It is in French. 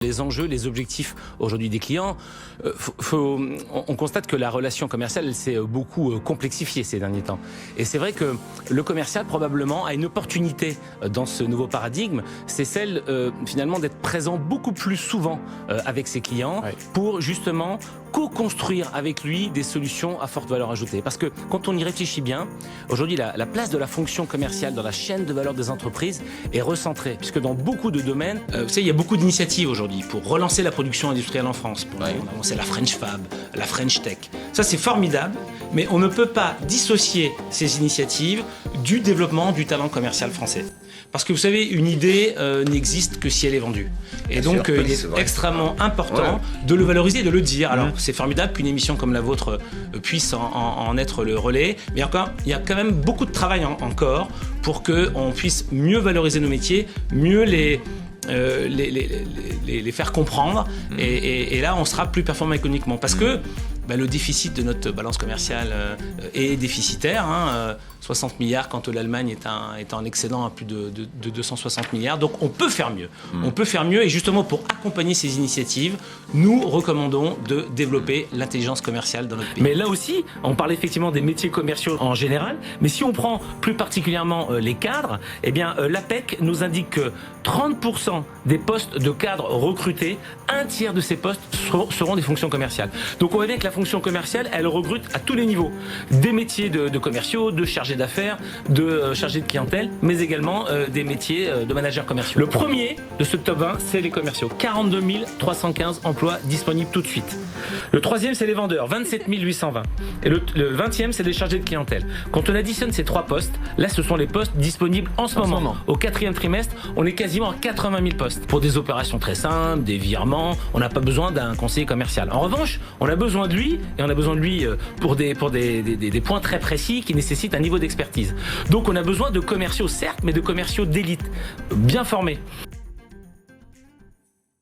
Les enjeux, les objectifs aujourd'hui des clients, on constate que la relation commerciale elle s'est beaucoup complexifiée ces derniers temps. Et c'est vrai que le commercial probablement a une opportunité dans ce nouveau paradigme, c'est celle finalement d'être présent beaucoup plus souvent avec ses clients pour justement co-construire avec lui des solutions à forte valeur ajoutée. Parce que quand on y réfléchit bien, aujourd'hui la place de la fonction commerciale dans la chaîne de valeur des entreprises est recentrée. Puisque dans beaucoup de domaines, vous savez, il y a beaucoup d'initiatives aujourd'hui pour relancer la production industrielle en France. On a lancé la French Fab, la French Tech. Ça c'est formidable, mais on ne peut pas dissocier ces initiatives du développement du talent commercial français. Parce que vous savez, une idée n'existe que si elle est vendue. Et donc il est extrêmement important de le valoriser et de le dire. Alors c'est formidable qu'une émission comme la vôtre puisse en être le relais, mais il y a quand même beaucoup de travail encore pour qu'on puisse mieux valoriser nos métiers, mieux les faire comprendre et là on sera plus performant économiquement parce que le déficit de notre balance commerciale est déficitaire, 60 milliards quand l'Allemagne est en excédent à plus de 260 milliards. Donc on peut faire mieux. On peut faire mieux et justement pour accompagner ces initiatives, nous recommandons de développer l'intelligence commerciale dans notre pays. Mais là aussi, on parle effectivement des métiers commerciaux en général, mais si on prend plus particulièrement les cadres, eh bien l'APEC nous indique que 30% des postes de cadres recrutés, un tiers de ces postes seront des fonctions commerciales. Donc on voit bien que la fonction commerciale, elle recrute à tous les niveaux. Des métiers de commerciaux, de chargés d'affaires, de chargés de clientèle, mais également des métiers de managers commerciaux. Le premier de ce top 20, c'est les commerciaux. 42 315 emplois disponibles tout de suite. Le troisième, c'est les vendeurs, 27 820. Et le 20e, c'est les chargés de clientèle. Quand on additionne ces trois postes, là, ce sont les postes disponibles en ce moment. Au quatrième trimestre, on est quasiment à 80 000 postes. Pour des opérations très simples, des virements, on n'a pas besoin d'un conseiller commercial. En revanche, on a besoin de lui, et on a besoin de lui pour des points très précis qui nécessitent un niveau d'expertise. Donc on a besoin de commerciaux, certes, mais de commerciaux d'élite, bien formés.